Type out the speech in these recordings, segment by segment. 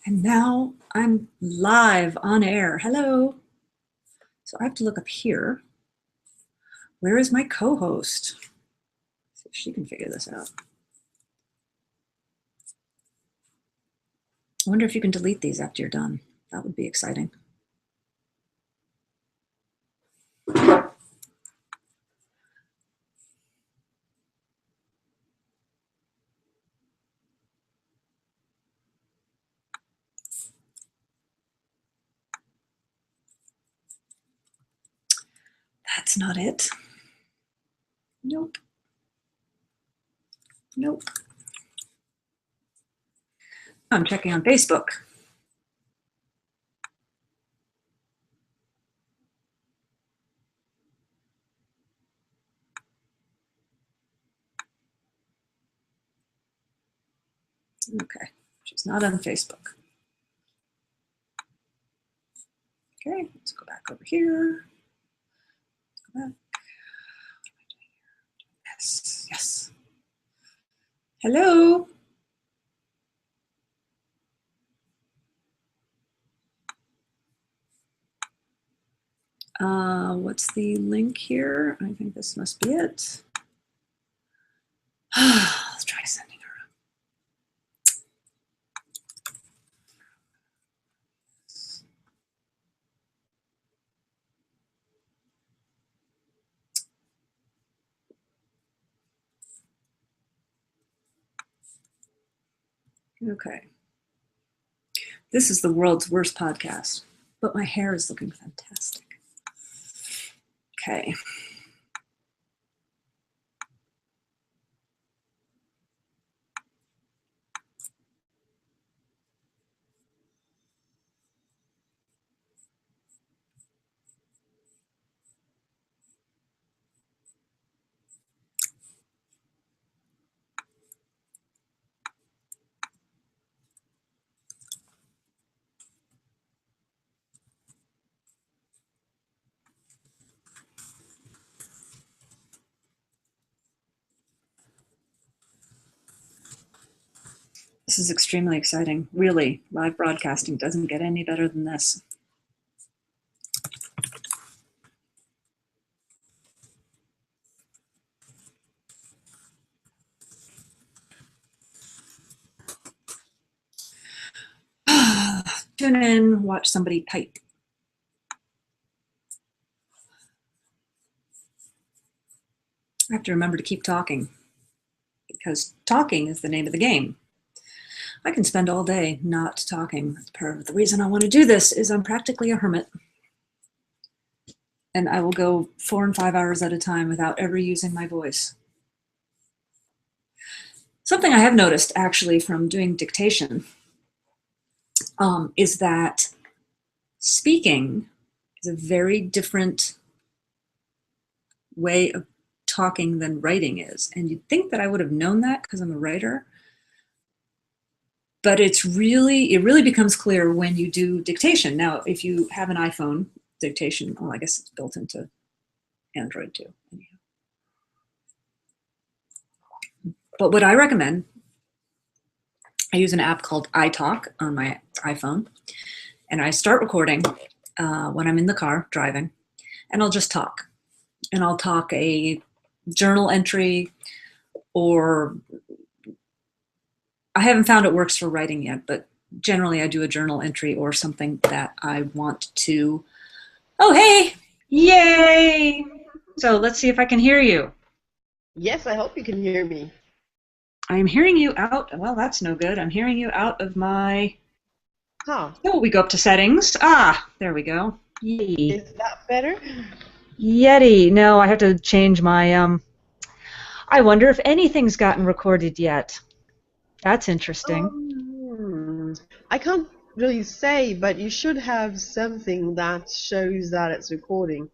And now I'm live on air. Hello. So I have to look up here. Where is my co-host? See if she can figure this out. I wonder if you can delete these after you're done. That would be exciting. That's not it. Nope. Nope. I'm checking on Facebook. Okay, she's not on Facebook. Okay, let's go back over here. Go back. What am I doing here? Yes, yes. Hello. What's the link here? I think this must be it. Let's try sending her. Okay. This is the world's worst podcast, but my hair is looking fantastic. Okay. This is extremely exciting. Really, live broadcasting doesn't get any better than this. Tune in, watch somebody type. I have to remember to keep talking because talking is the name of the game. I can spend all day not talking. That's part of the reason I want to do this is I'm practically a hermit. And I will go 4 and 5 hours at a time without ever using my voice. Something I have noticed actually from doing dictation is that speaking is a very different way of talking than writing is. And you'd think that I would have known that because I'm a writer. But it really becomes clear when you do dictation. Now, if you have an iPhone, dictation, well, I guess it's built into Android too. Anyhow. But what I recommend, I use an app called iTalk on my iPhone, and I start recording when I'm in the car driving, and I'll just talk. And I'll talk a journal entry, or I haven't found it works for writing yet, but generally I do a journal entry or something that I want to, oh, hey, yay. So let's see if I can hear you. Yes, I hope you can hear me. I'm hearing you out, well, that's no good. I'm hearing you out of my, oh, we go up to settings. Ah, there we go. Yay. Is that better? Yeti, no, I have to change my, I wonder if anything's gotten recorded yet. That's interesting. I can't really say, but you should have something that shows that it's recording.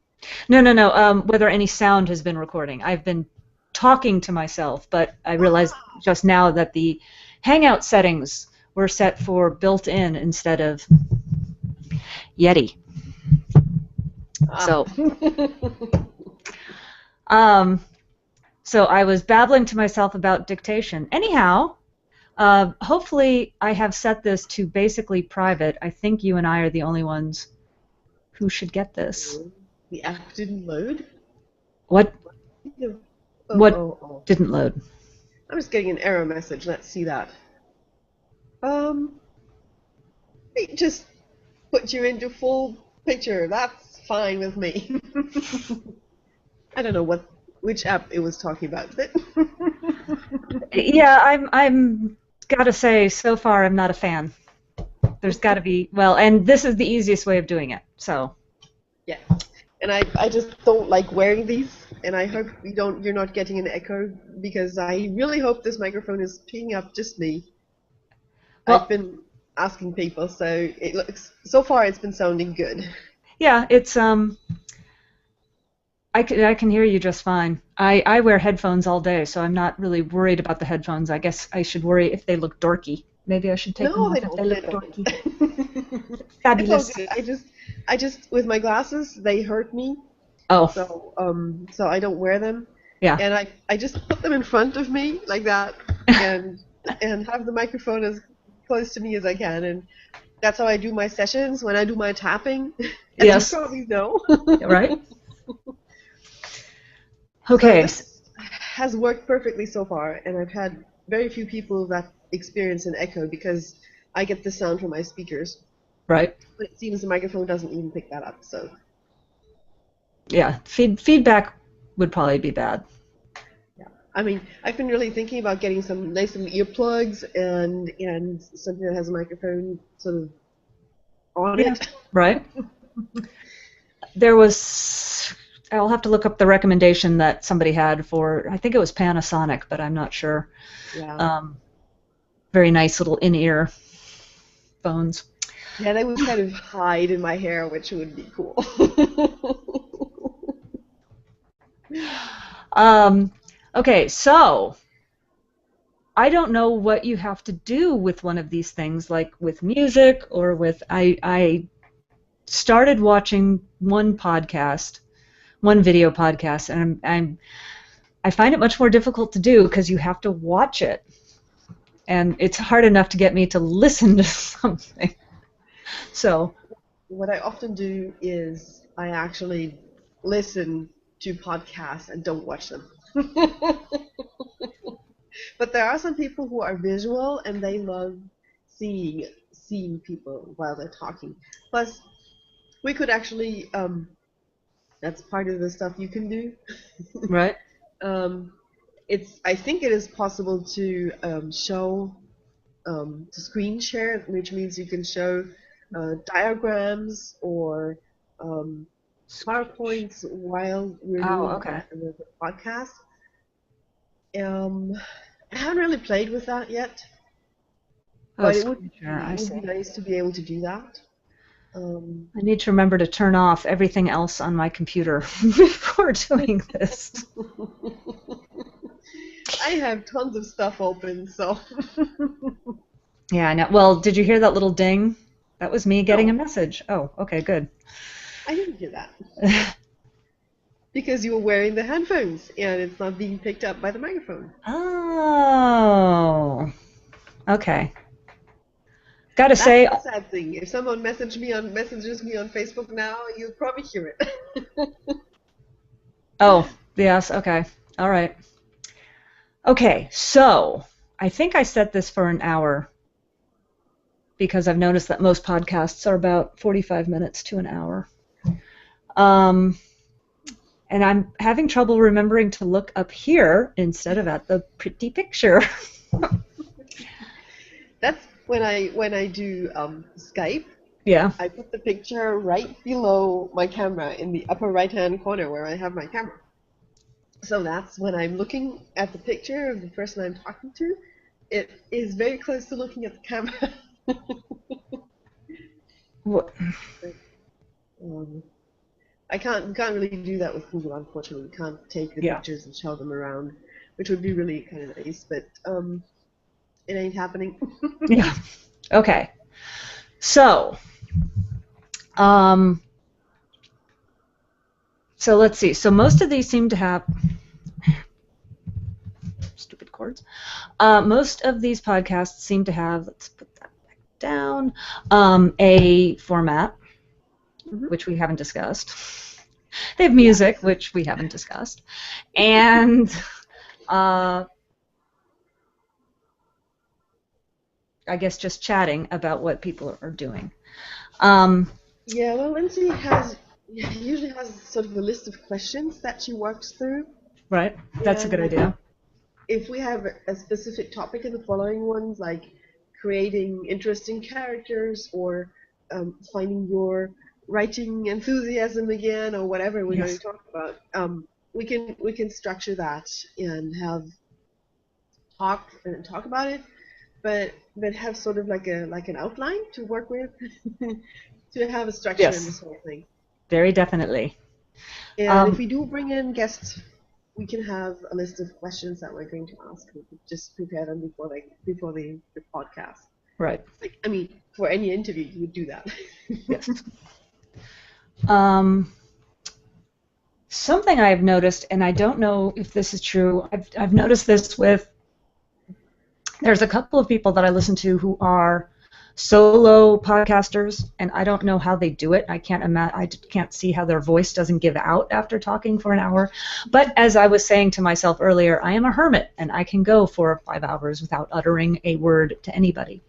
No. Whether any sound has been recording. I've been talking to myself, but I realized just now that the Hangout settings were set for built-in instead of Yeti. So I was babbling to myself about dictation. Anyhow, Hopefully, I have set this to basically private. I think you and I are the only ones who should get this. The app didn't load? What? No. What Oh. didn't load? I'm just getting an error message. Let's see that. It just put you into full picture. That's fine with me. I don't know which app it was talking about, but Yeah, I'm gotta say, so far I'm not a fan. There's got to be, well, and this is the easiest way of doing it. So yeah. And I just don't like wearing these, and I hope you're not getting an echo, because I really hope this microphone is picking up just me. well, I've been asking people, so so far it's been sounding good. yeah, it's I can hear you just fine. I wear headphones all day, so I'm not really worried about the headphones. I guess I should worry if they look dorky. Maybe I should take them No, off they if don't. they look dorky. It's all Fabulous. good. I just with my glasses, they hurt me. Oh, So I don't wear them. yeah. And I just put them in front of me like that, and have the microphone as close to me as I can, and that's how I do my sessions when I do my tapping. As Yes. you probably know. Right. Okay. So this has worked perfectly so far, and I've had very few people that experience an echo, because I get the sound from my speakers. Right. But it seems the microphone doesn't even pick that up. So Yeah. Feedback would probably be bad. yeah, I mean, I've been really thinking about getting some earplugs and something that has a microphone sort of on it. Right. There was, I'll have to look up the recommendation that somebody had for, I think it was Panasonic, but I'm not sure. Yeah. Very nice little in-ear phones. Yeah, they would kind of hide in my hair, which would be cool. Okay, so I don't know what you have to do with one of these things, like with music or with, I started watching one video podcast, and I find it much more difficult to do because you have to watch it, and it's hard enough to get me to listen to something. So what I often do is I actually listen to podcasts and don't watch them. But there are some people who are visual and they love seeing people while they're talking. Plus, we could actually that's part of the stuff you can do. right. I think it is possible to show to screen share, which means you can show diagrams or PowerPoints while you're doing the podcast. I haven't really played with that yet, but it would be nice to be able to do that. I need to remember to turn off everything else on my computer before doing this. I have tons of stuff open, so. Yeah, I know. Well, did you hear that little ding? That was me getting a message. Oh, okay, good. I didn't hear that. Because you were wearing the headphones, and it's not being picked up by the microphone. Oh, okay. Gotta say, that's the sad thing. If someone messages me on Facebook now, you'll probably hear it. Oh, yes, okay. All right. Okay, so I think I set this for an hour because I've noticed that most podcasts are about 45 minutes to an hour. And I'm having trouble remembering to look up here instead of at the pretty picture. That's when I do Skype. Yeah. I put the picture right below my camera in the upper right-hand corner where I have my camera. So that's when I'm looking at the picture of the person I'm talking to. It is very close to looking at the camera. What? I can't really do that with Google, unfortunately. We can't take the pictures and show them around, which would be really kind of nice, but it ain't happening. Yeah. Okay. So, so let's see. So most of these seem to have stupid records. Most of these podcasts seem to have, let's put that back down, a format, which we haven't discussed. They have music, which we haven't discussed. And I guess just chatting about what people are doing. Yeah, well, Lindsay usually has sort of a list of questions that she works through. Right, that's a good idea. If we have a specific topic in the following ones, like creating interesting characters or finding your writing enthusiasm again, or whatever we're going to talk about, we can structure that and talk about it, but have sort of like an outline to work with, to have a structure in this whole thing. Very definitely. And if we do bring in guests, we can have a list of questions that we're going to ask. We could just prepare them before the podcast. Right. Like, I mean, for any interview, you would do that. Yes. Something I've noticed, and I don't know if this is true, I've noticed this with, there's a couple of people that I listen to who are solo podcasters, and I don't know how they do it. I can't see how their voice doesn't give out after talking for an hour. But as I was saying to myself earlier, I am a hermit, and I can go for 5 hours without uttering a word to anybody,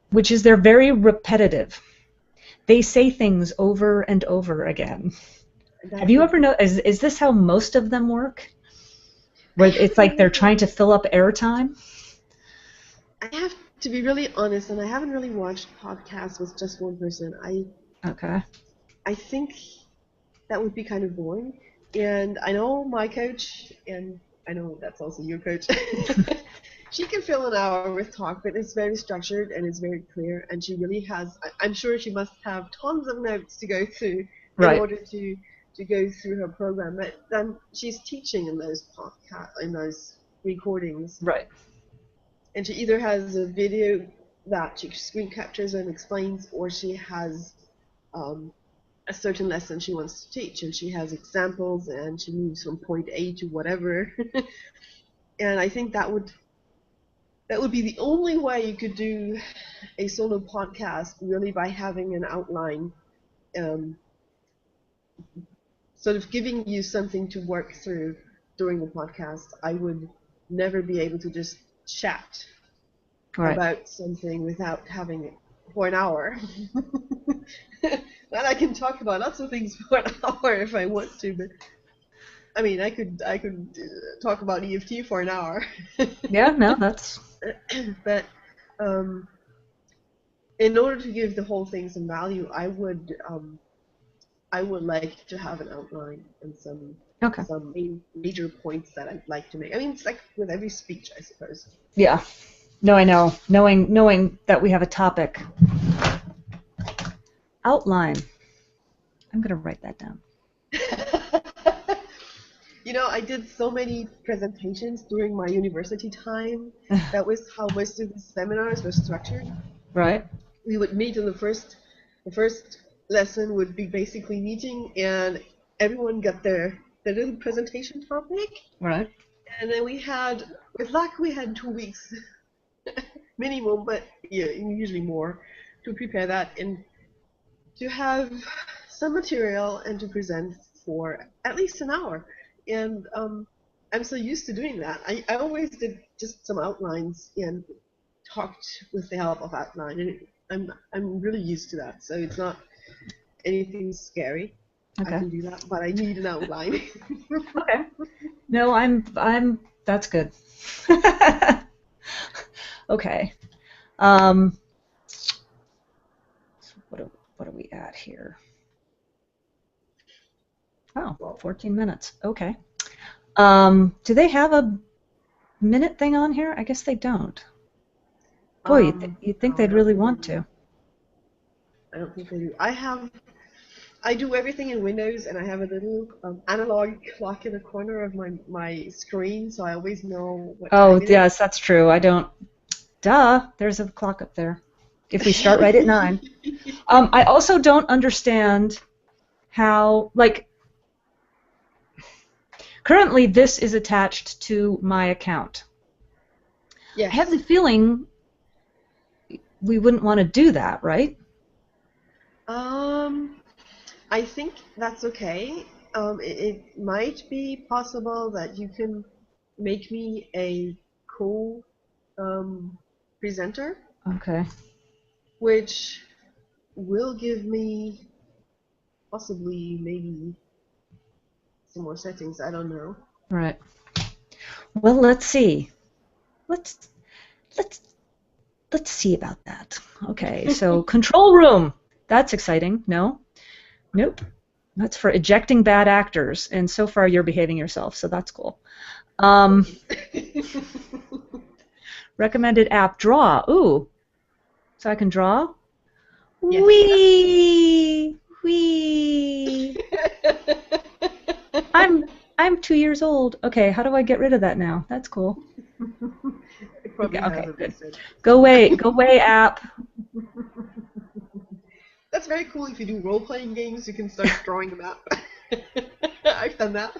which is they're very repetitive. They say things over and over again. Have you ever noticed, is this how most of them work? Where it's like they're trying to fill up airtime? I have to be really honest, and I haven't really watched podcasts with just one person. I think that would be kind of boring. And I know my coach, and I know that's also your coach, she can fill an hour with talk, but it's very structured and it's very clear, and she really has, I'm sure she must have tons of notes to go through in order to go through her program. But then she's teaching in those recordings. Right. And she either has a video that she screen captures and explains, or she has a certain lesson she wants to teach, and she has examples, and she moves from point A to whatever. And I think that would be the only way you could do a solo podcast, really, by having an outline, sort of giving you something to work through during the podcast. I would never be able to just chat about something without having it for an hour. Well, I can talk about lots of things for an hour if I want to, but I mean, I could talk about EFT for an hour. Yeah, no, that's. But in order to give the whole thing some value, I would like to have an outline and some major points that I'd like to make. I mean, it's like with every speech, I suppose. Yeah. No, I know. Knowing that we have a topic. Outline. I'm going to write that down. You know, I did so many presentations during my university time. That was how most of the seminars were structured. Right. We would meet in the first lesson would be basically meeting, and everyone got their little presentation topic. Right. And then with luck, we had 2 weeks minimum, but yeah, usually more, to prepare that and to have some material and to present for at least an hour. And I'm so used to doing that. I always did just some outlines and talked with the help of outline, and I'm really used to that. So it's not anything scary. Okay. I can do that, but I need an outline. Okay. No, I'm. That's good. Okay. So what are we at here? Oh, 14 minutes. Okay. Do they have a minute thing on here? I guess they don't. Boy, you'd think they'd really want to. I don't think they do. I do everything in Windows, and I have a little analog clock in the corner of my screen, so I always know what time it is. Yes, that's true. I don't. Duh, there's a clock up there. If we start right at 9. I also don't understand how, like, currently this is attached to my account. Yes. I have the feeling we wouldn't want to do that, right? I think that's okay. It might be possible that you can make me a co-presenter, Okay. which will give me possibly maybe some more settings. I don't know. Right. Well, let's see. Let's let's let's see about that. Okay. So control room. That's exciting. No. Nope. That's for ejecting bad actors, and so far you're behaving yourself, so that's cool. Recommended app, draw. Ooh, so I can draw? Yes. Wee! Wee! I'm 2 years old. Okay, how do I get rid of that now? That's cool. It probably Okay, has good. it. Go away, app. That's very cool. If you do role-playing games, you can start drawing them out. I've done that.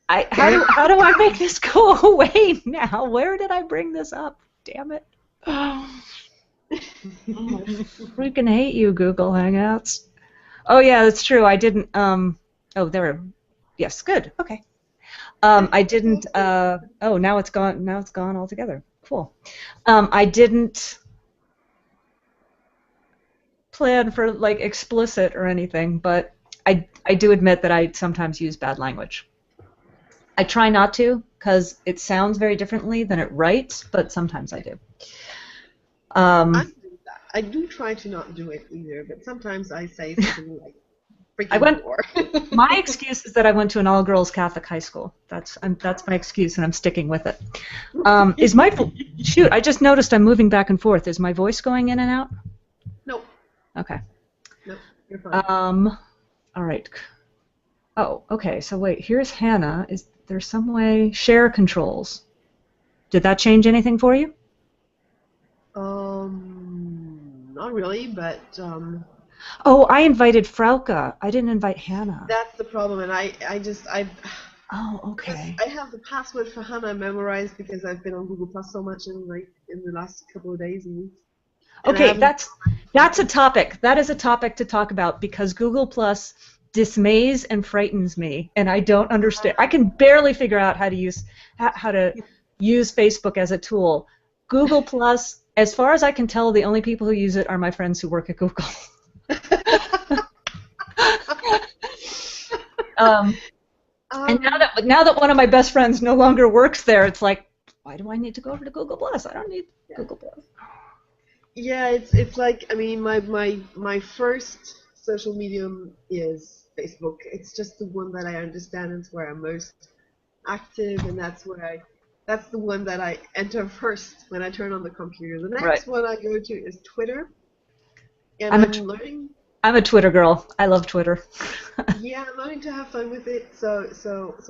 How do I make this go away now? Where did I bring this up? Damn it. Oh, I freaking hate you, Google Hangouts. Oh yeah, that's true. I didn't oh there. Yes, good. Okay. I didn't oh now it's gone altogether. Cool. I didn't plan for like explicit or anything, but I do admit that I sometimes use bad language. I try not to because it sounds very differently than it writes, but sometimes I do. I do try to not do it either, but sometimes I say something like freaking war. My excuse is that I went to an all-girls Catholic high school. That's my excuse, and I'm sticking with it. Shoot, I just noticed I'm moving back and forth. Is my voice going in and out? No. Okay. No, you're fine. All right. Oh, okay. So wait, here's Hannah. Is there some way share controls? Did that change anything for you? Not really, but Oh, I invited Frauke. I didn't invite Hannah. that's the problem, and I Oh, okay. I have the password for Hannah memorized because I've been on Google Plus so much in the last couple of days and weeks. Okay, that's a topic. That is a topic to talk about because Google Plus dismays and frightens me, and I don't understand. I can barely figure out how to use Facebook as a tool. Google Plus, as far as I can tell, the only people who use it are my friends who work at Google. And now that one of my best friends no longer works there, it's like, why do I need to go over to Google Plus? I don't need Google Plus. Yeah, it's like, I mean, my first social medium is Facebook. It's just the one that I understand. It's where I'm most active, and that's the one that I enter first when I turn on the computer. The next one I go to is Twitter, and I'm learning. I'm a Twitter girl. I love Twitter. Yeah, I'm learning to have fun with it, so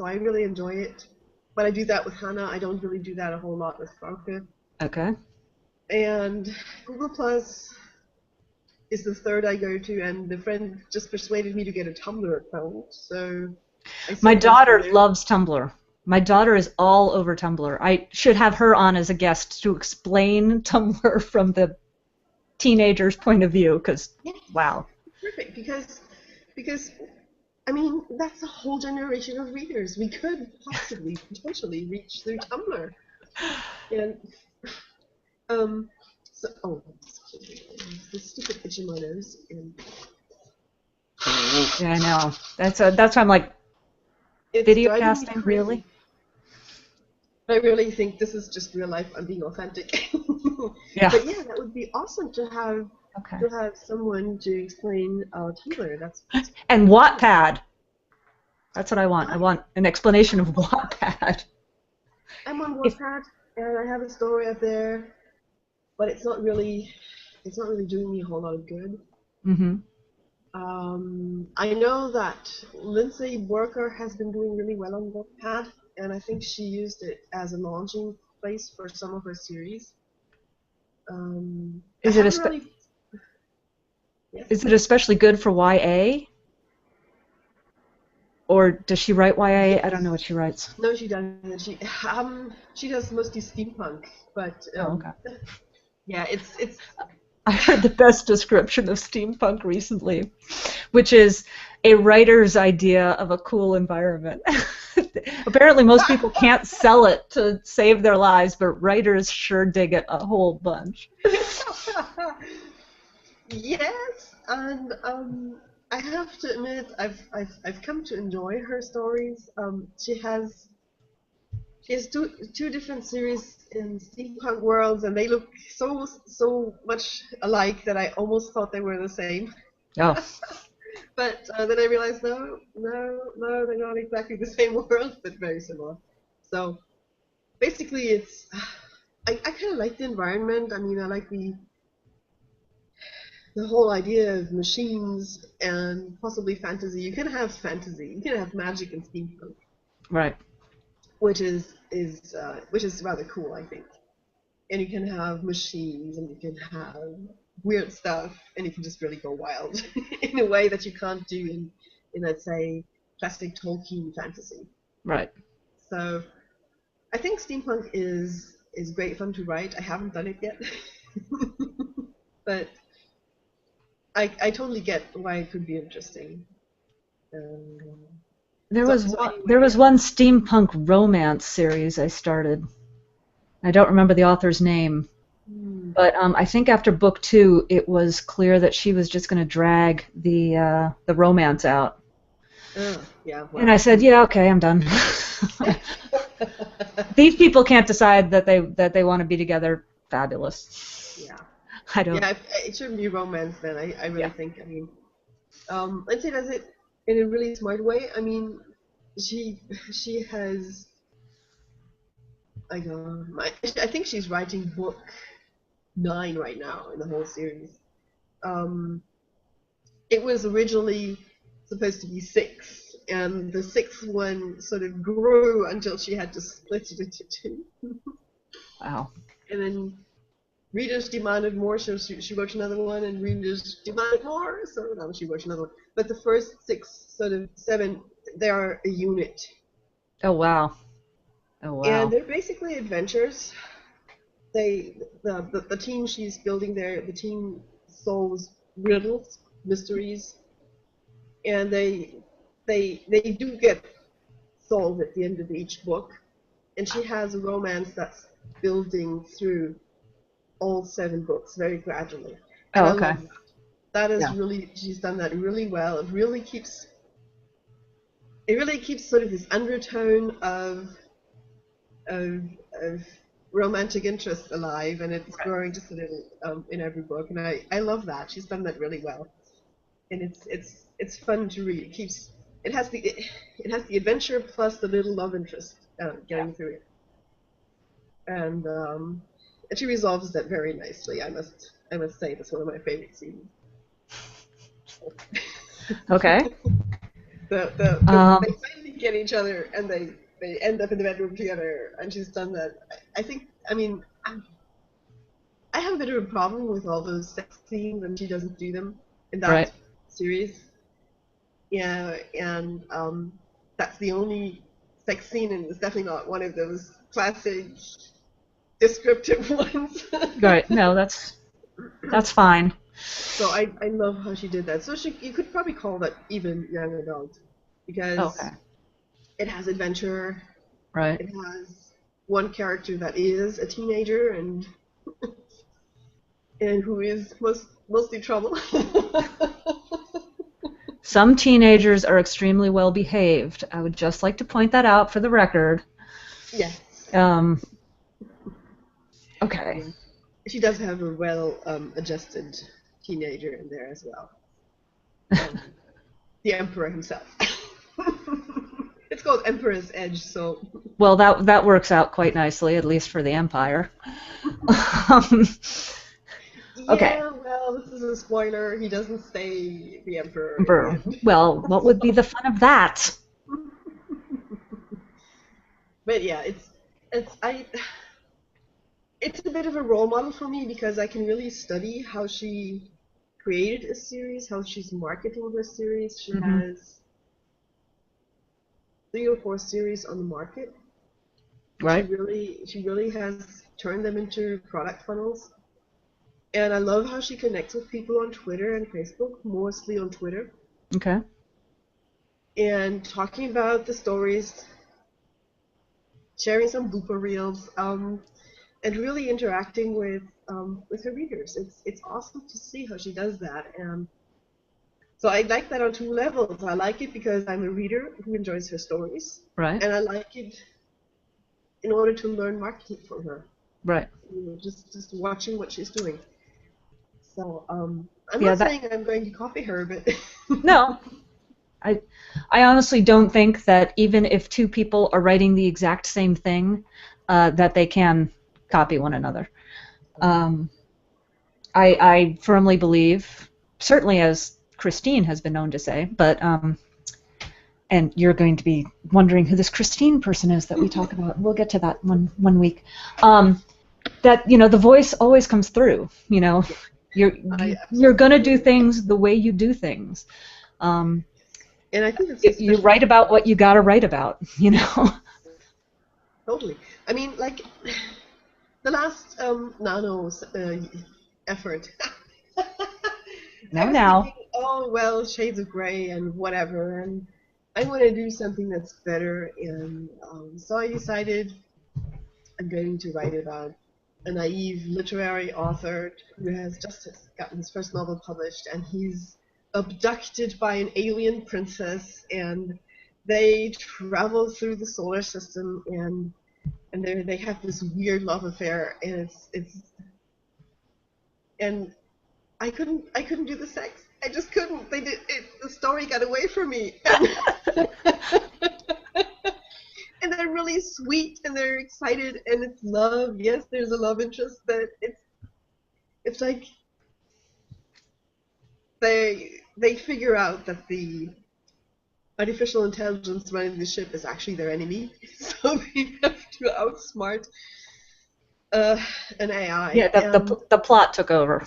I really enjoy it. But I do that with Hannah. I don't really do that a whole lot with Frauke. Okay. And Google Plus is the third I go to, and the friend just persuaded me to get a Tumblr account. So my daughter loves Tumblr. My daughter is all over Tumblr. I should have her on as a guest to explain Tumblr from the teenager's point of view, because wow. Perfect, because I mean that's a whole generation of readers we could possibly potentially reach through Tumblr, and the stupid itch in my nose. And yeah, I know. That's why I'm like, video casting, really? I really think this is just real life. I'm being authentic. Yeah. But yeah, that would be awesome to have someone to explain Tumblr. That's and Wattpad. That's what I want. I want an explanation of Wattpad. I'm on Wattpad, and I have a story up there, but it's not really doing me a whole lot of good. Mm-hmm. I know that Lindsay Worker has been doing really well on Wattpad, and I think she used it as a launching place for some of her series. Is it especially good for YA? Or does she write YA? I don't know what she writes. No, she doesn't. She does mostly steampunk, but Oh, okay. yeah, it's I heard the best description of steampunk recently, which is a writer's idea of a cool environment. Apparently, most people can't sell it to save their lives, but writers sure dig it a whole bunch. yes, and I have to admit, I've come to enjoy her stories. She has two different series in steampunk worlds, and they look so much alike that I almost thought they were the same. Oh, But then I realized no, they're not exactly the same world, but very similar. So basically, I kind of like the environment. I mean, I like the whole idea of machines and possibly fantasy. You can have fantasy, you can have magic and steampunk, right. which is rather cool, I think. And you can have machines, and you can have weird stuff, and you can just really go wild in a way that you can't do in let's say classic Tolkien fantasy. Right. So I think steampunk is great fun to write. I haven't done it yet, but I totally get why it could be interesting. Um, There so, was so one, anyway, there was yeah. one steampunk romance series I started. I don't remember the author's name, but I think after book 2, it was clear that she was just going to drag the romance out. Yeah, well. And I said, "Yeah, okay, I'm done." These people can't decide that they want to be together. Fabulous. Yeah. I don't. Yeah, it shouldn't be romance then. I really Yeah. think. I mean, and she does it in a really smart way. I mean, she has. I think she's writing book 9 right now in the whole series. Um, it was originally supposed to be 6, and the 6th one sort of grew until she had to split it into 2. Wow. And then readers demanded more, so she wrote another one, and readers demanded more, so now she wrote another one. But the first 6, sort of 7, they are a unit. Oh wow. Oh wow. And they're basically adventures. The team she's building there, the team solves riddles, mysteries, and they do get solved at the end of each book. And she has a romance that's building through all 7 books very gradually. And Oh, I okay. love that. That is Yeah. really, she's done that really well. It really keeps sort of this undertone of romantic interest alive, and it's growing just a little in every book, and I love that. She's done that really well, and it's fun to read. It has the adventure plus the little love interest getting through it, and she resolves that very nicely. I must say that's one of my favorite scenes. Okay. They finally get each other, and they end up in the bedroom together, and she's done that. I mean, I have a bit of a problem with all those sex scenes, and she doesn't do them in that Right. series. Yeah, and that's the only sex scene, and it's definitely not one of those classic descriptive ones. Right. No, that's fine. So I love how she did that. So you could probably call that even young adult, because Okay. it has adventure. Right. It has one character that is a teenager and who is mostly trouble. Some teenagers are extremely well behaved. I would just like to point that out for the record. Yes. Okay. She does have a well adjusted teenager in there as well. The Emperor himself. It's called Emperor's Edge, so. Well, that works out quite nicely, at least for the Empire. Okay. Yeah, well, this is a spoiler. He doesn't stay the Emperor. Well, what would be the fun of that? But yeah, it's a bit of a role model for me, because I can really study how she created a series, how she's marketing her series. She has 3 or 4 series on the market. Right. She really has turned them into product funnels. And I love how she connects with people on Twitter and Facebook, mostly on Twitter, Okay. and talking about the stories, sharing some blooper reels, and really interacting with her readers. It's awesome to see how she does that. And so I like that on 2 levels. I like it because I'm a reader who enjoys her stories, Right. and I like it in order to learn marketing from her. Right. You know, just watching what she's doing. So I'm Yeah, not saying I'm going to copy her, but No. I honestly don't think that even if 2 people are writing the exact same thing, that they can copy one another. I firmly believe, certainly as Christine has been known to say, but and you're going to be wondering who this Christine person is that we talk about. We'll get to that one week. That the voice always comes through. You're gonna do things the way you do things. and I think it's You write about what you gotta write about. Totally. I mean, like the last nano effort. I was thinking, oh well, shades of gray and whatever, and I want to do something that's better, and so I decided I'm going to write about a naive literary author who has just gotten his first novel published, and he's abducted by an alien princess, and they travel through the solar system, and they have this weird love affair, and it's and I couldn't do the sex. I just couldn't. They did it. The story got away from me. And they're really sweet, and they're excited, and it's love. Yes, there's a love interest, but it's like they figure out that the artificial intelligence running the ship is actually their enemy, so they have to outsmart an AI. Yeah, the plot took over.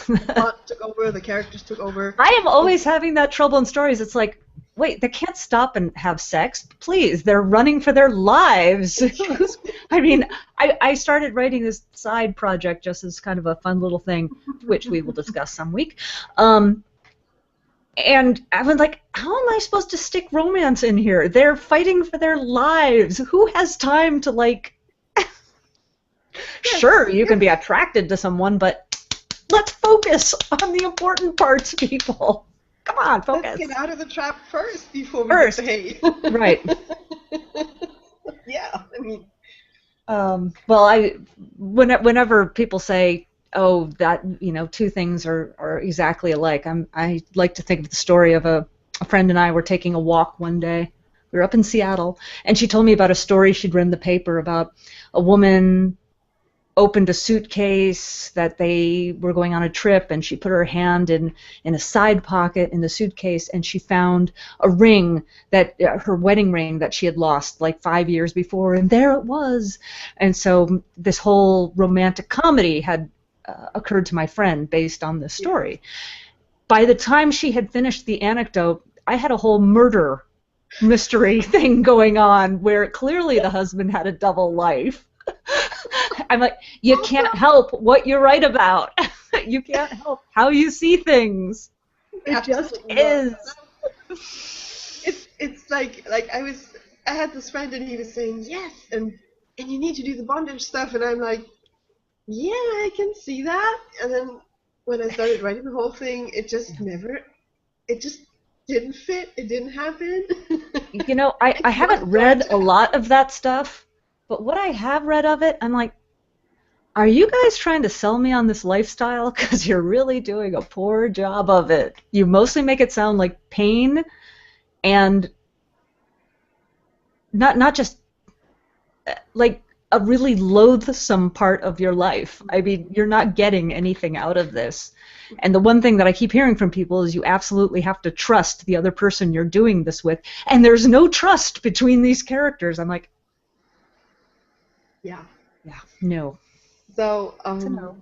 The plot took over. The characters took over. I am always having that trouble in stories. It's like, wait, they can't stop and have sex? Please, they're running for their lives. I mean, I started writing this side project just as kind of a fun little thing, which we will discuss some week. And I was like, how am I supposed to stick romance in here? They're fighting for their lives. Who has time to, like... Sure, you can be attracted to someone, but let's focus on the important parts, people. Come on, focus. Let's get out of the trap first before we get the hay. Right. Yeah, I mean. Well, whenever people say, "Oh, that 2 things are exactly alike," I like to think of the story of a friend and I were taking a walk one day. We were up in Seattle, and she told me about a story she'd read in the paper about a woman opened a suitcase that they were going on a trip, and she put her hand in a side pocket in the suitcase, and she found a ring, that her wedding ring that she had lost like 5 years before, and there it was. And so this whole romantic comedy had occurred to my friend based on this story. By the time she had finished the anecdote, I had a whole murder mystery thing going on where clearly the husband had a double life. I'm like, you can't help what you write about. You can't help how you see things. It just is. It's like I had this friend, and he was saying yes, and you need to do the bondage stuff, and I'm like, yeah, I can see that. And then when I started writing the whole thing, it just didn't fit. It didn't happen. I haven't read a lot of that stuff, but what I have read of it, I'm like, are you guys trying to sell me on this lifestyle? Because you're really doing a poor job of it. You mostly make it sound like pain and not just like a really loathsome part of your life. I mean, you're not getting anything out of this. And the one thing that I keep hearing from people is you absolutely have to trust the other person you're doing this with. And there's no trust between these characters. I'm like, yeah, no. So,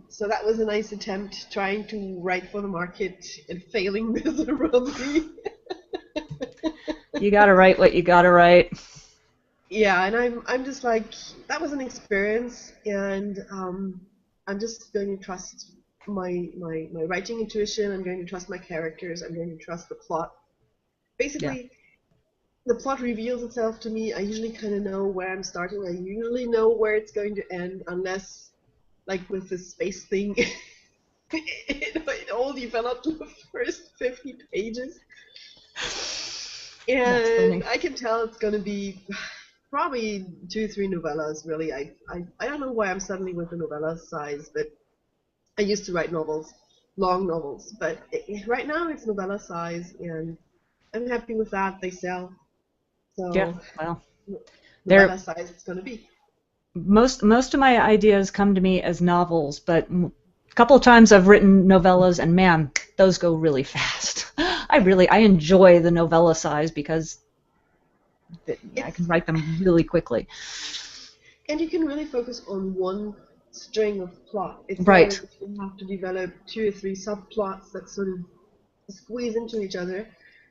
so that was a nice attempt trying to write for the market and failing miserably. You gotta write what you gotta write. Yeah, and I'm just like, that was an experience, and I'm just going to trust my writing intuition. I'm going to trust my characters. I'm going to trust the plot. Yeah. Basically, the plot reveals itself to me. I usually kind of know where I'm starting. I usually know where it's going to end, unless, like with the space thing, it all developed in the first 50 pages. That's And funny. I can tell it's going to be probably 2, 3 novellas, really. I don't know why I'm suddenly with the novella size, but I used to write novels, long novels. But right now it's novella size, and I'm happy with that. They sell. Yeah. So Well, novella they're size it's going to be. most of my ideas come to me as novels, but a couple of times I've written novellas, and man, those go really fast. I enjoy the novella size because I can It's write them really quickly. And you can really focus on one string of plot. It's not Right. as if you have to develop 2 or 3 subplots that sort of squeeze into each other.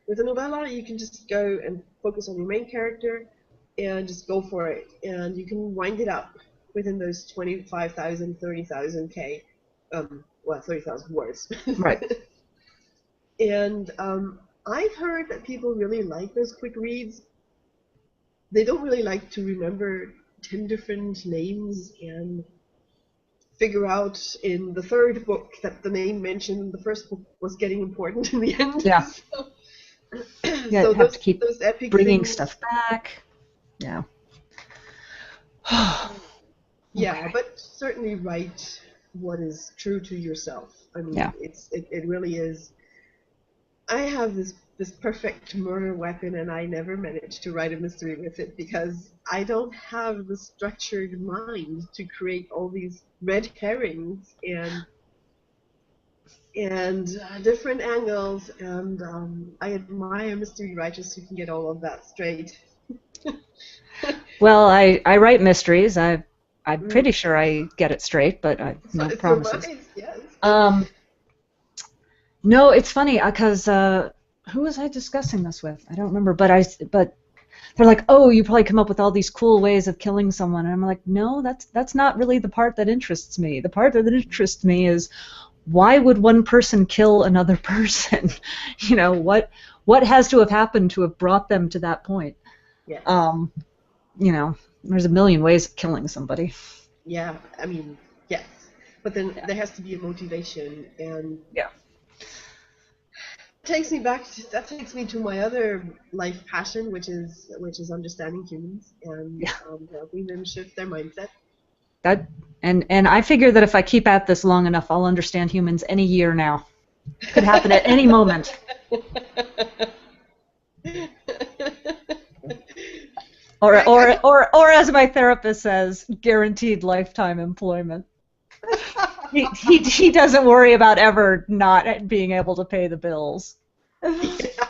With a novella, you can just go and focus on your main character and just go for it. And you can wind it up within those 25,000, 30,000 K, well, 30,000 words. Right. And I've heard that people really like those quick reads. They don't really like to remember 10 different names and figure out in the third book that the name mentioned in the first book was getting important in the end. Yeah. So, You have to keep those epic bringing things. stuff back. Yeah. Yeah, Okay. but certainly write what is true to yourself. I mean, Yeah. it really is. I have this perfect murder weapon, and I never managed to write a mystery with it because I don't have the structured mind to create all these red herrings and different angles, and I admire mystery writers who can get all of that straight. Well, I write mysteries. I'm Mm. pretty sure I get it straight, but So no it's so promises. nice, yes. Um, no, it's funny because who was I discussing this with? I don't remember, but they're like, "Oh, you probably come up with all these cool ways of killing someone," and I'm like, "No, that's not really the part that interests me. The part that interests me is why would one person kill another person? You know, what has to have happened to have brought them to that point? Yes. Um, you know, there's a million ways of killing somebody. Yeah, I mean, yes. But then Yeah. there has to be a motivation, and Yeah. that takes me to my other life passion, which is understanding humans and Yeah. helping them shift their mindset. That and I figure that if I keep at this long enough, I'll understand humans any year now. Could happen at any moment. Or, I or as my therapist says, guaranteed lifetime employment. He doesn't worry about ever not being able to pay the bills. Yeah.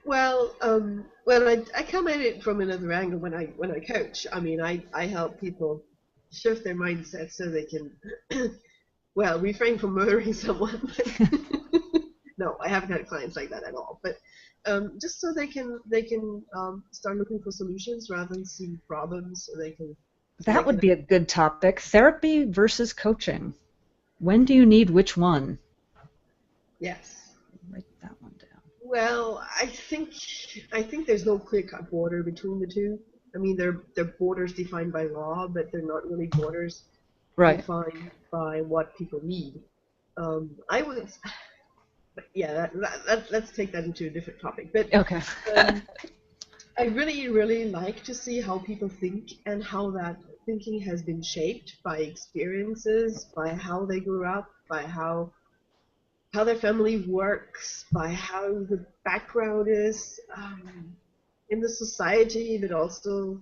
Well, I come at it from another angle when I coach. I mean, I help people shift their mindset so they can, well, refrain from murdering someone. No, I haven't had clients like that at all. But just so they can start looking for solutions rather than see problems, so they That would can. be a good topic. Therapy versus coaching. When do you need which one? Yes. Write that one down. Well, I think there's no clear-cut border between the two. I mean, they're borders defined by law, but they're not really borders Right. defined by what people need. I would, but yeah, let's take that into a different topic. But Okay. um, I really, really like to see how people think and how that thinking has been shaped by experiences, by how they grew up, by how their family works, by how the background is in the society, but also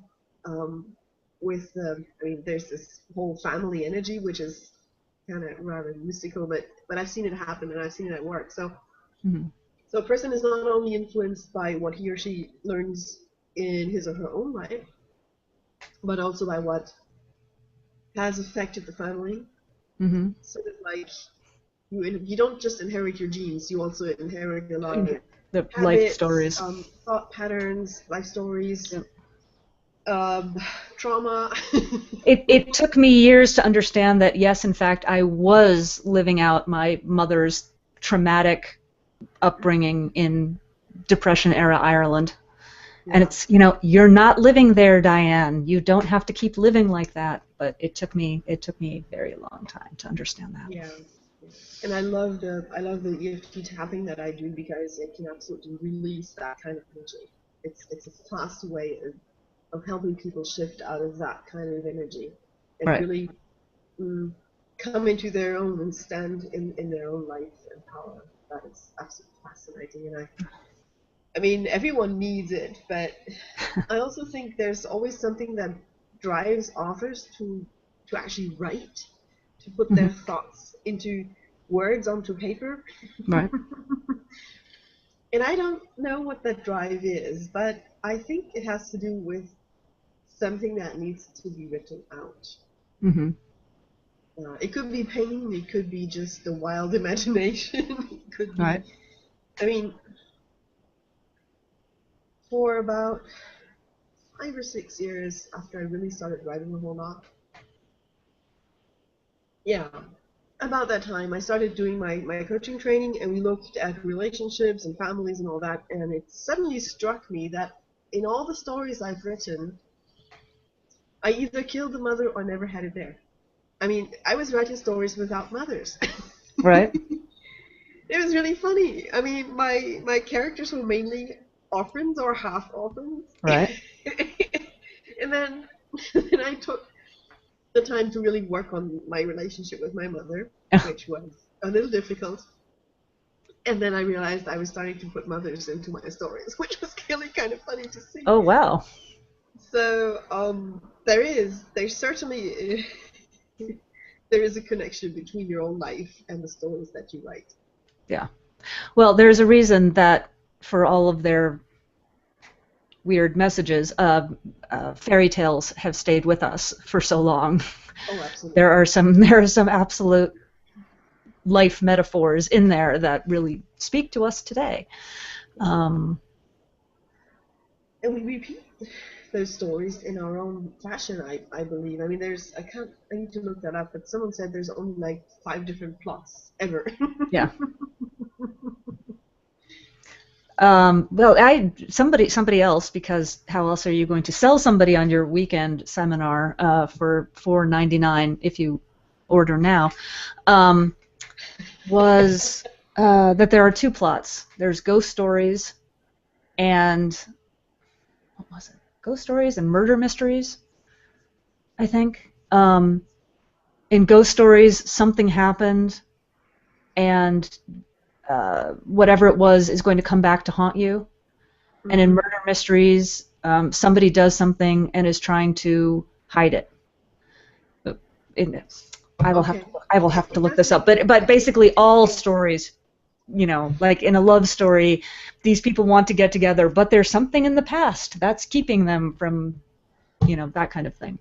with the. I mean, there's this whole family energy, which is kind of rather mystical, but I've seen it happen and I've seen it at work. Mhm. So a person is not only influenced by what he or she learns in his or her own life, but also by what has affected the family. Mhm. So that like you don't just inherit your genes, you also inherit a lot of The life habits, stories. thought patterns, life stories, Yep. trauma. It took me years to understand that, yes, in fact, I was living out my mother's traumatic upbringing in Depression-era Ireland. And Yeah. it's, you're not living there, Diane. You don't have to keep living like that. But it took me a very long time to understand that. Yeah. And I love the EFT tapping that I do because it can absolutely release that kind of energy. It's a fast way of helping people shift out of that kind of energy and Right. really come into their own and stand in their own life and power. That is absolutely fascinating. And I mean, everyone needs it, but I also think there's always something that drives authors to actually write, to put their thoughts into words onto paper. Right. And I don't know what that drive is, but I think it has to do with something that needs to be written out. Mm-hmm. It could be pain, it could be just the wild imagination, it could be, Right. I mean, for about 5 or 6 years after I really started writing a whole lot, yeah, about that time I started doing my coaching training, and we looked at relationships and families and all that, and it suddenly struck me that in all the stories I've written, I either killed the mother or never had it there. I mean, I was writing stories without mothers. Right. It was really funny. I mean, my characters were mainly orphans or half orphans. Right. And then I took the time to really work on my relationship with my mother, which was a little difficult. And then I realized I was starting to put mothers into my stories, which was really kind of funny to see. Oh, wow. So there's certainly there is a connection between your own life and the stories that you write. Yeah. Well, there's a reason that for all of their weird messages, fairy tales have stayed with us for so long. Oh, absolutely. There are some absolute life metaphors in there that really speak to us today. And we repeat those stories in our own fashion, I believe. I mean, I need to look that up, but someone said there's only like 5 different plots ever. Yeah. Well, somebody else, because how else are you going to sell somebody on your weekend seminar for $4.99 if you order now? Was that there are 2 plots. There's ghost stories and what was it? Ghost stories and murder mysteries, I think. In ghost stories, something happened, and whatever it was is going to come back to haunt you. Mm-hmm. And in murder mysteries, somebody does something and is trying to hide it. I will have to look this up. But basically, all stories, like in a love story, these people want to get together, but there's something in the past that's keeping them from, that kind of thing.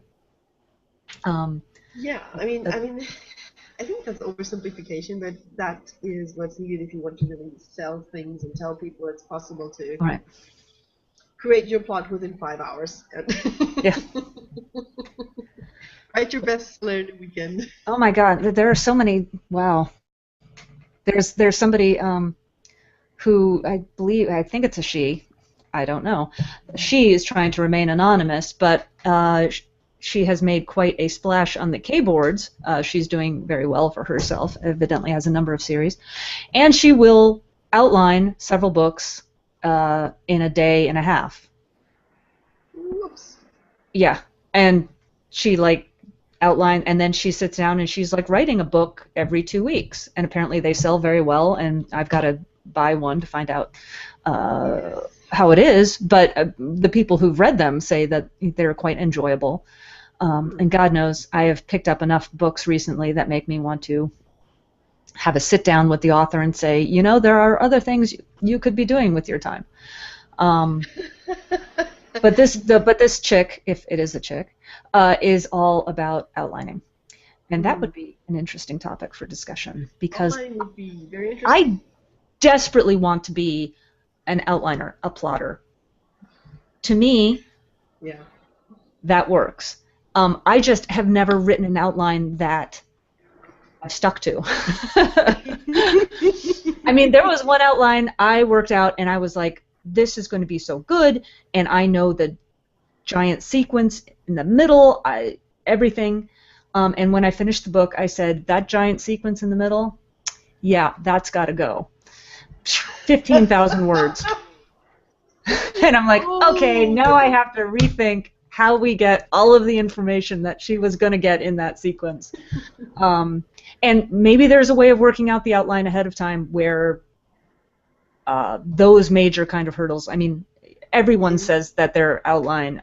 Yeah, I mean, I think that's oversimplification, but that is what's needed if you want to really sell things and tell people it's possible to create your plot within 5 hours. Yeah. Write your bestseller in a weekend. Oh my God, there are so many. Wow. There's somebody who I think it's a she. I don't know. She is trying to remain anonymous, but she has made quite a splash on the K-boards. She's doing very well for herself, evidently has a number of series. And she will outline several books in a day and a half. Whoops. Yeah. And she outline, and then she sits down and she's writing a book every 2 weeks. And apparently they sell very well, and I've got to buy one to find out how it is. But the people who've read them say that they're quite enjoyable. And God knows, I have picked up enough books recently that make me want to have a sit down with the author and say, there are other things you could be doing with your time. But this chick, if it is a chick, is all about outlining. And that would be an interesting topic for discussion, because Outlining would be very interesting. I desperately want to be an outliner, a plotter. To me, Yeah. that works. I just have never written an outline that I've stuck to. I mean, there was one outline I worked out, and I was like, this is going to be so good, and I know the giant sequence in the middle, everything. And when I finished the book, I said, that giant sequence in the middle, yeah, that's got to go. 15,000 words. And I'm like, okay, now I have to rethink how we get all of the information that she was going to get in that sequence. And maybe there's a way of working out the outline ahead of time where those major kind of hurdles, I mean, everyone says that their outline,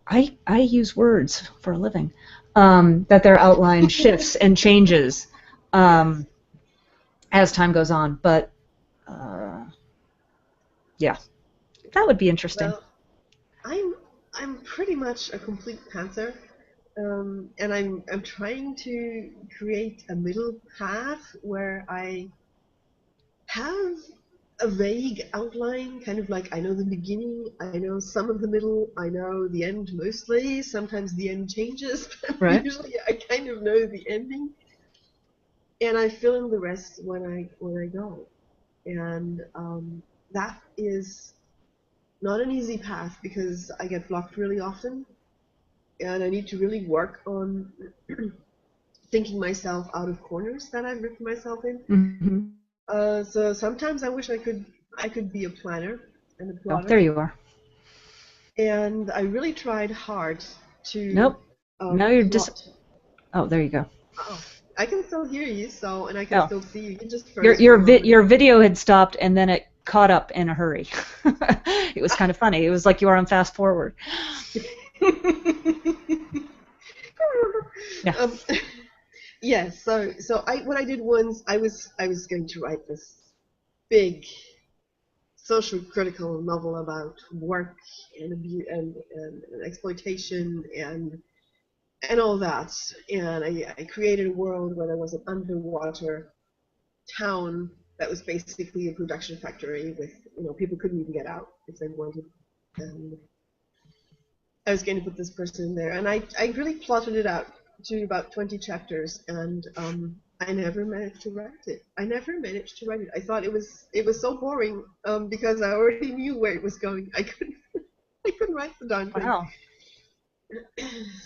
I use words for a living, that their outline shifts and changes as time goes on, but yeah, that would be interesting. Well, I'm pretty much a complete pantser, and I'm trying to create a middle path where I have a vague outline, kind of like I know the beginning, I know some of the middle, I know the end mostly. Sometimes the end changes, but Right. usually I kind of know the ending, and I fill in the rest when I go, and that is not an easy path because I get blocked really often, and I need to really work on thinking myself out of corners that I've written myself in. Mm-hmm. So sometimes I wish I could be a planner and a Oh, plotter. there you are. And I really tried hard to. Nope. Now you're plot. Oh, there you go. Oh, I can still hear you, and I can still see you. You just your video had stopped and then it caught up in a hurry. It was kind of funny. It was like you were on fast forward. Yeah. Yes. So what I did once, I was going to write this big social critical novel about work and abuse and exploitation and all that. And I created a world where there was an underwater town that was basically a production factory with, people couldn't even get out if they wanted. And I was going to put this person in there, and I really plotted it out to about 20 chapters, and I never managed to write it. I thought it was so boring because I already knew where it was going. I couldn't write the darn thing. Wow.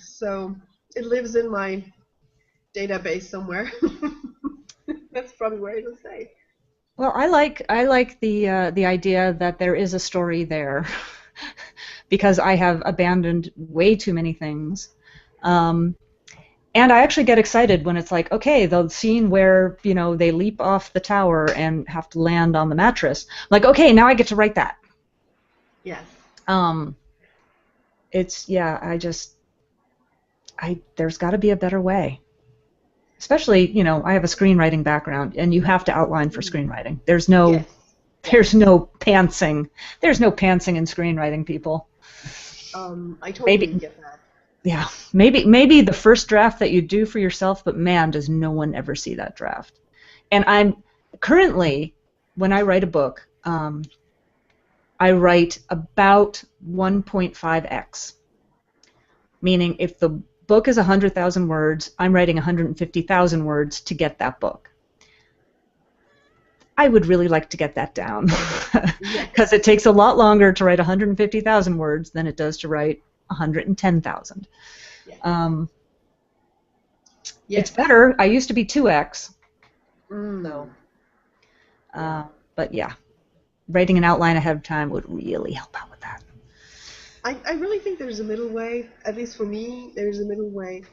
So it lives in my database somewhere. That's probably where it'll stay. Well, I like the idea that there is a story there, because I have abandoned way too many things, and I actually get excited when it's like, okay, the scene where they leap off the tower and have to land on the mattress. Like, okay, now I get to write that. Yes. It's there's got to be a better way. Especially, I have a screenwriting background, and you have to outline for screenwriting. There's no pantsing. There's no pantsing in screenwriting, people. I totally get that. Yeah, maybe the first draft that you do for yourself, but man, does no one ever see that draft. And I'm currently, when I write a book, I write about 1.5x, meaning if the book is 100,000 words, I'm writing 150,000 words to get that book. I would really like to get that down because it takes a lot longer to write 150,000 words than it does to write 110,000. It's better. I used to be 2x. So, but yeah, writing an outline ahead of time would really help out with that. I really think there's a middle way. At least for me, there's a middle way.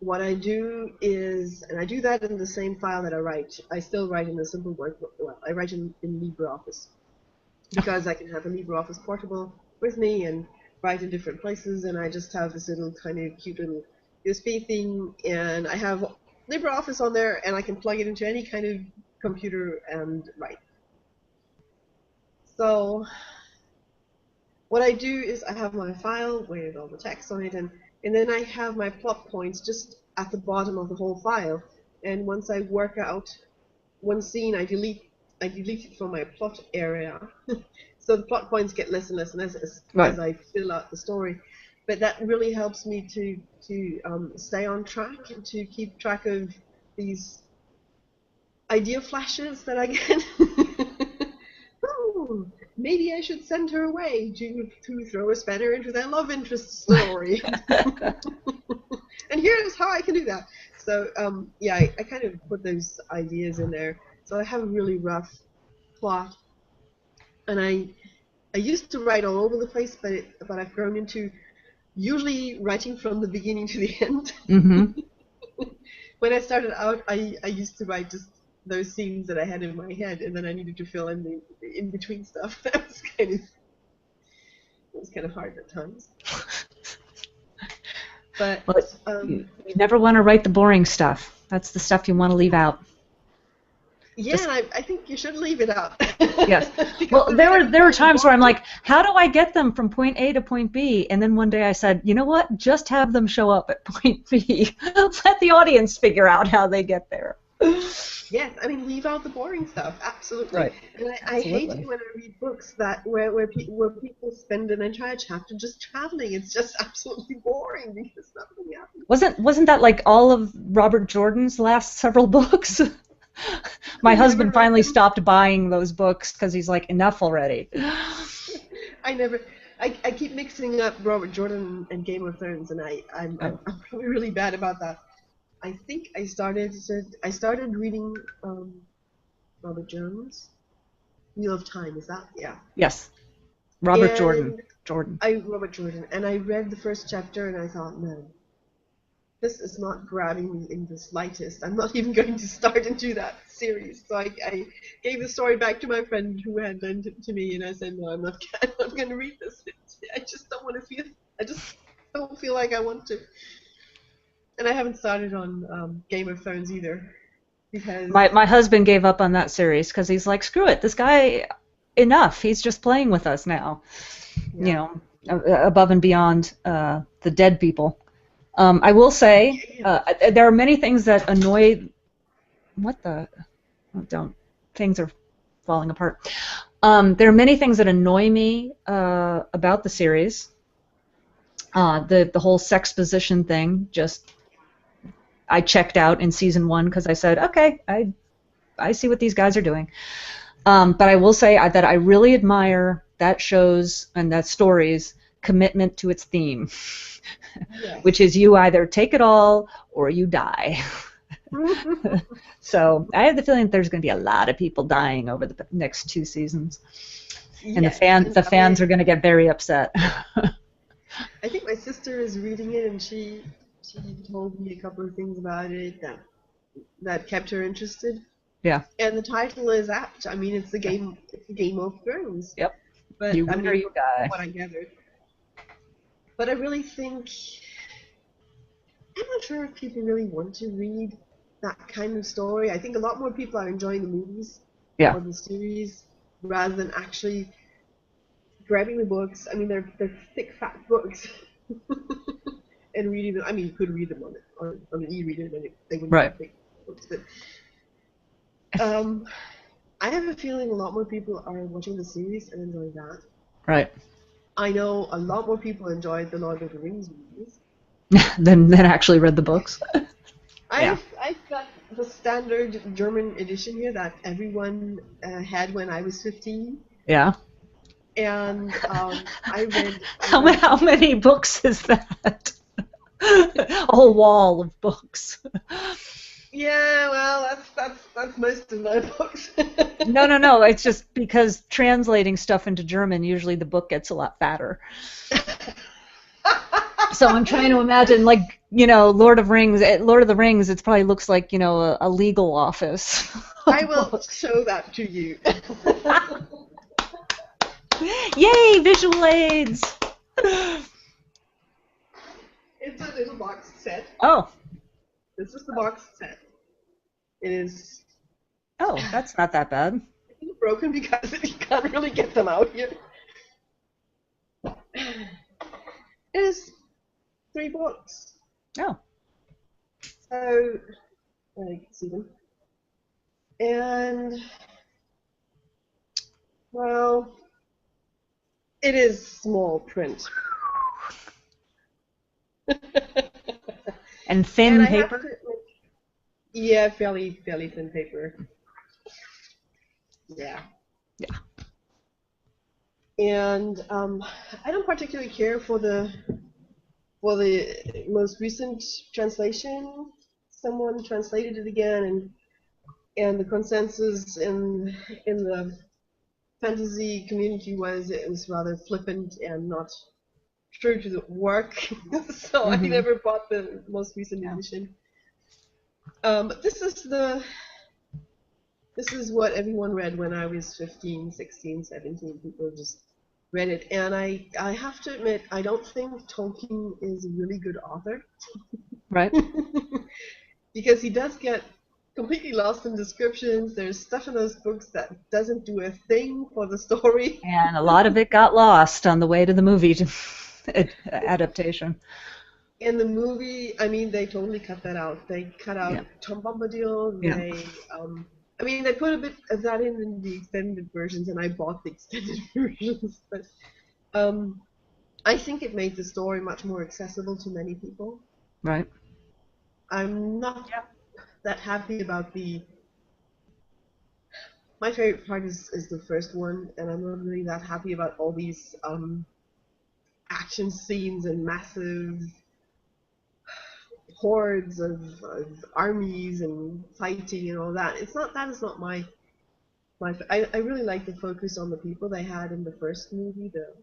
What I do is, and I do that in the same file that I write. I still write in a simple Word. Well, I write in LibreOffice because I can have a LibreOffice portable with me and write in different places. And I just have this little kind of cute little USB thing, and I have LibreOffice on there, and I can plug it into any kind of computer and write. So what I do is I have my file with all the text on it, and then I have my plot points just at the bottom of the whole file. And once I work out one scene I delete it from my plot area, so the plot points get less and less and less as I fill out the story. But that really helps me to stay on track and to keep track of these idea flashes that I get. Oh, maybe I should send her away to throw a spanner into their love interest story. And here's how I can do that. So yeah, I kind of put those ideas in there. So I have a really rough plot, and I used to write all over the place, but I've grown into usually writing from the beginning to the end. Mm-hmm. When I started out, I used to write just those scenes that I had in my head, and then I needed to fill in the in between stuff. That was kind of hard at times. But you never want to write the boring stuff. That's the stuff you want to leave out. Yeah, I think you should leave it out. Yes. Well, there were times where I'm like, how do I get them from point A to point B? And then one day I said, you know what? Just have them show up at point B. Let the audience figure out how they get there. Yes, I mean, leave out the boring stuff. Absolutely. Right. And I hate it when I read books where people spend an entire chapter just traveling. It's just absolutely boring because nothing happens. Wasn't that like all of Robert Jordan's last several books? My husband finally stopped buying those books because he's like, enough already. I keep mixing up Robert Jordan and Game of Thrones, and I'm probably really bad about that. I think I started reading Robert Jones, Wheel of Time. Is that? Yeah. Yes. Robert And Jordan. Robert Jordan, and I read the first chapter, and I thought, no, this is not grabbing me in the slightest. I'm not even going to start into that series. So I gave the story back to my friend who had lent it to me, and I said, no, I'm not going to read this. I just don't want to feel. I just don't feel like I want to. And I haven't started on Game of Thrones either, because My husband gave up on that series because he's like, screw it, this guy, enough. He's just playing with us now. Yeah. You know, above and beyond the dead people. I will say there are many things that annoy. What the? Oh, don't. Things are falling apart. There are many things that annoy me about the series. The whole sexposition thing. I checked out in season 1 because I said, okay, I see what these guys are doing. But I will say that I really admire that show's and that story's commitment to its theme. Yes. Which is you either take it all or you die. So I have the feeling that there's going to be a lot of people dying over the next 2 seasons, and the fans are going to get very upset. I think my sister is reading it, and she told me a couple of things about it that kept her interested. Yeah. And the title is apt. I mean, it's a Game of Thrones. Yep. But You win or you die. What I gathered. But I really think I'm not sure if people really want to read that kind of story. I think a lot more people are enjoying the movies or the series rather than actually grabbing the books. I mean, they're thick, fat books, and reading them. I mean, you could read them on an e-reader, then they wouldn't be thick books. But I have a feeling a lot more people are watching the series and enjoying that. Right. I know a lot more people enjoyed the Lord of the Rings movies than actually read the books. I've got the standard German edition here that everyone had when I was 15. Yeah. And I read. How many books is that? A whole wall of books. Yeah, well, that's most of my books. No. It's just because translating stuff into German, usually the book gets a lot fatter. So I'm trying to imagine, like, you know, Lord of the Rings, it probably looks like, you know, a legal office. I will show that to you. Yay, visual aids! It's a little box set. Oh. This is the box set. It is. Oh, that's not that bad. It's broken because you can't really get them out here. It is 3 books. Oh. So, I can see them. And, well, it is small print. And And thin I have paper? to admit, yeah, fairly thin paper. Yeah. Yeah. And I don't particularly care for the most recent translation. Someone translated it again, and the consensus in the fantasy community was it was rather flippant and not true to the work. So I Mm-hmm. never bought the most recent Yeah. edition. But this is what everyone read when I was 15, 16, 17. People just read it. And I have to admit, I don't think Tolkien is a really good author. Right. Because he does get completely lost in descriptions. There's stuff in those books that doesn't do a thing for the story. And a lot of it got lost on the way to the movie adaptation. In the movie, I mean, they totally cut that out. They cut out Yeah. Tom Bombadil. Yeah. I mean, they put a bit of that in the extended versions, and I bought the extended versions. But I think it made the story much more accessible to many people. Right. I'm not that happy about the. My favorite part is the first one, and I'm not really that happy about all these action scenes and massive hordes of armies and fighting and all that. It's not that is not I really like the focus on the people they had in the first movie, the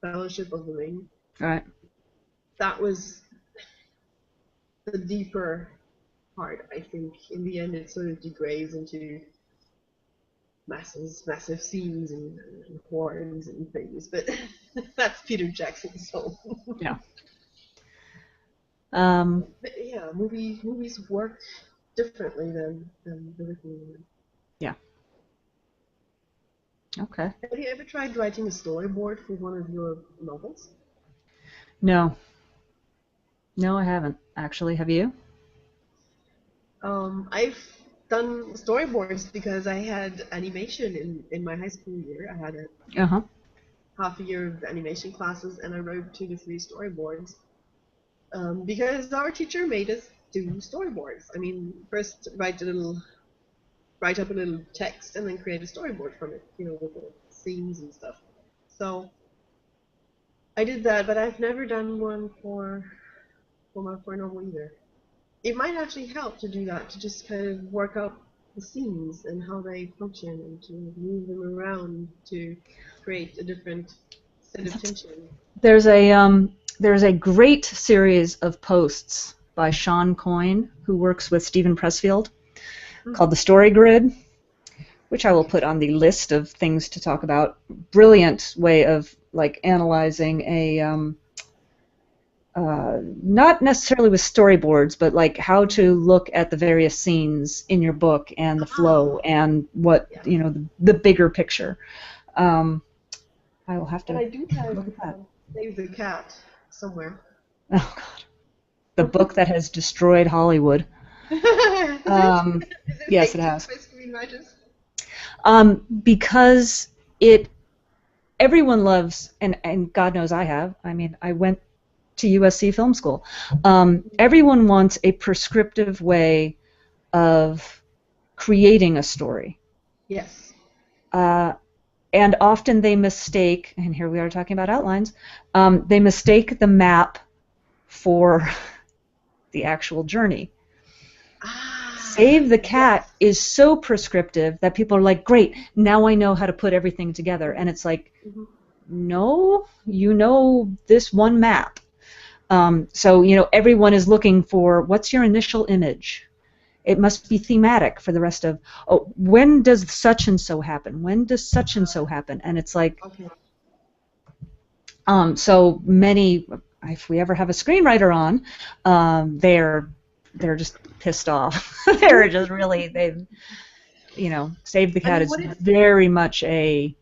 Fellowship of the Ring. Right. That was the deeper part. I think in the end it sort of degrades into massive scenes and horns and things, but that's Peter Jackson, so. Yeah. But yeah, movies work differently than the written word. Yeah. Okay. Have you ever tried writing a storyboard for one of your novels? No. No, I haven't. Actually, have you? I've done storyboards because I had animation in my high school year. I had a Uh-huh. half a year of animation classes, and I wrote 2 to 3 storyboards. Because our teacher made us do storyboards. I mean, first write up a little text, and then create a storyboard from it, with the scenes and stuff. So I did that, but I've never done one for a novel either. It might actually help to do that, to just kind of work out the scenes and how they function, and to move them around to create a different set of tension. There's a great series of posts by Sean Coyne, who works with Stephen Pressfield, called The Story Grid, which I will put on the list of things to talk about. Brilliant way of analyzing not necessarily with storyboards, but how to look at the various scenes in your book and the flow and what the bigger picture. I will have to And I do have look at that. Save the Cat somewhere. Oh God, the book that has destroyed Hollywood. Is it Yes, it hated has. by screenwriters? Because everyone loves, and God knows I have. I mean, I went to USC Film School. Everyone wants a prescriptive way of creating a story. Yes. And often they mistake, and here we are talking about outlines, they mistake the map for the actual journey. Save the Cat is so prescriptive that people are like, great, now I know how to put everything together. And it's like, no, you know this one map. So, everyone is looking for, what's your initial image? It must be thematic for the rest of, when does such and so happen? When does such and so happen? And it's like, so many, if we ever have a screenwriter on, they're just pissed off. They're just really, Save the Cat is very much a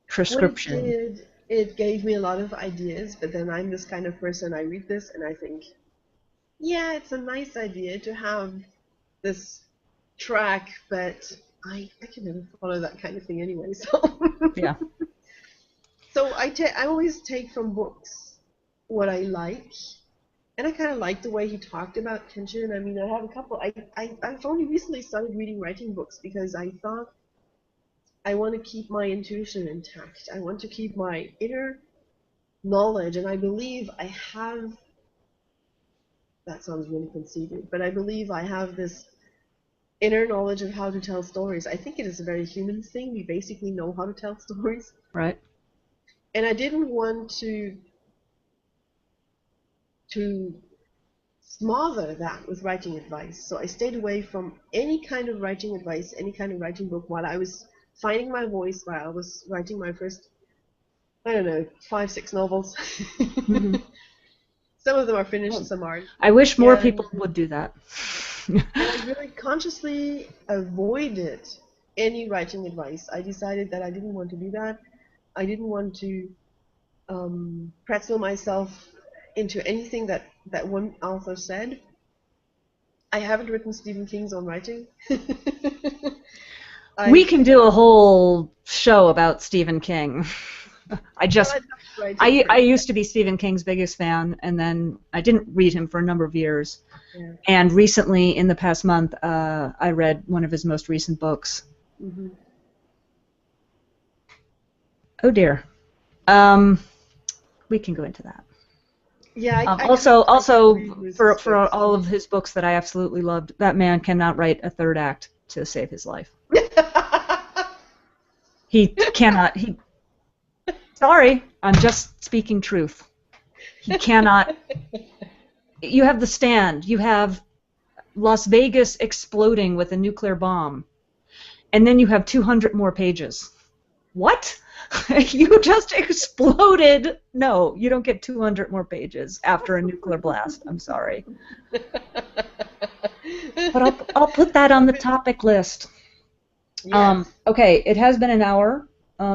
prescription. What it did, it gave me a lot of ideas, but then I'm this kind of person, I read this and I think, yeah, it's a nice idea to have this track, but I can never follow that kind of thing anyway. So Yeah. so I always take from books what I like, and I kind of like the way he talked about tension. I mean, I have a couple. I've only recently started reading writing books because I thought I want to keep my intuition intact. I want to keep my inner knowledge, and I believe I have. That sounds really conceited, but I believe I have this inner knowledge of how to tell stories. I think it is a very human thing. We basically know how to tell stories. Right. And I didn't want to smother that with writing advice. So I stayed away from any kind of writing advice, any kind of writing book while I was finding my voice, while I was writing my first, I don't know, 5, 6 novels. Mhm. Some of them are finished, some aren't. I wish more And- people would do that. And I really consciously avoided any writing advice. I decided that I didn't want to do that. I didn't want to pretzel myself into anything that one author said. I haven't written Stephen King's own writing. We can do a whole show about Stephen King. I used to be Stephen King's biggest fan, and then I didn't read him for a number of years. Yeah. And recently, in the past month, I read one of his most recent books. Mm-hmm. Oh dear. We can go into that. Yeah. Also, agree with for this. all of his books that I absolutely loved, that man cannot write a third act to save his life. He cannot. Sorry, I'm just speaking truth. He cannot. You have The Stand. You have Las Vegas exploding with a nuclear bomb. And then you have 200 more pages. What? You just exploded. No, you don't get 200 more pages after a nuclear blast. I'm sorry. But I'll put that on the topic list. Yes. Okay, it has been an hour.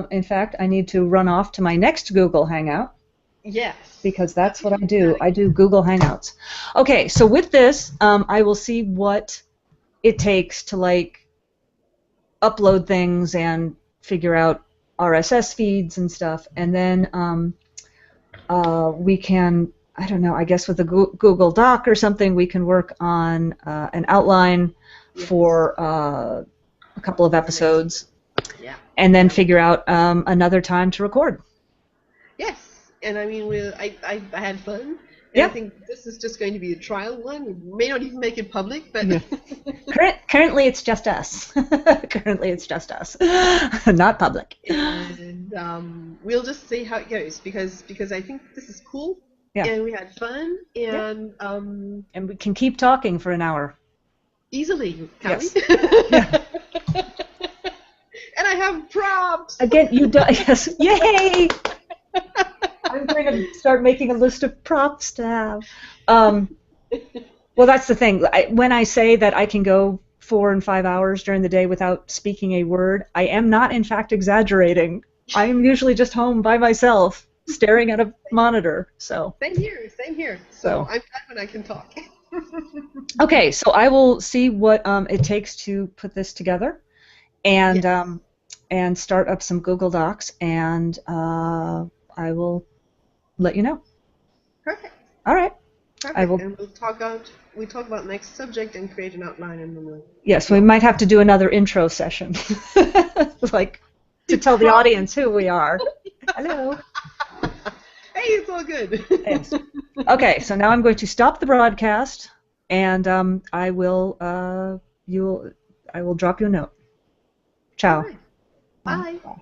In fact, I need to run off to my next Google Hangout. Yes. Because that's what I do. I do Google Hangouts. Okay, so with this, I will see what it takes to like upload things and figure out RSS feeds and stuff, and then we can, I don't know, I guess with a Google Doc or something, we can work on an outline for a couple of episodes. Yeah. And then figure out another time to record. Yes, and I mean, I had fun. And Yeah. I think this is just going to be a trial one. We may not even make it public, but Yeah. Currently, it's just us. Currently, it's just us, not public. and we'll just see how it goes because I think this is cool. Yeah. And we had fun, and And we can keep talking for an hour. easily, can Yes. we? Yeah. And I have props. Again, you do. Yes. Yay! I'm going to start making a list of props to have. Well, that's the thing. When I say that I can go 4 and 5 hours during the day without speaking a word, I am not, in fact, exaggerating. I am usually just home by myself, staring at a monitor. So. Same here. Same here. So I'm glad when I can talk. Okay, so I will see what it takes to put this together, and Yes. And start up some Google Docs, and I will let you know. Perfect. All right. Perfect. I will. And we talk about next subject and create an outline, and then we'll. Yes, we might have to do another intro session, like to tell the audience who we are. Hello. Hey, it's all good. Thanks. Okay, so now I'm going to stop the broadcast, and I will drop you a note. Ciao. Bye. Bye. Bye.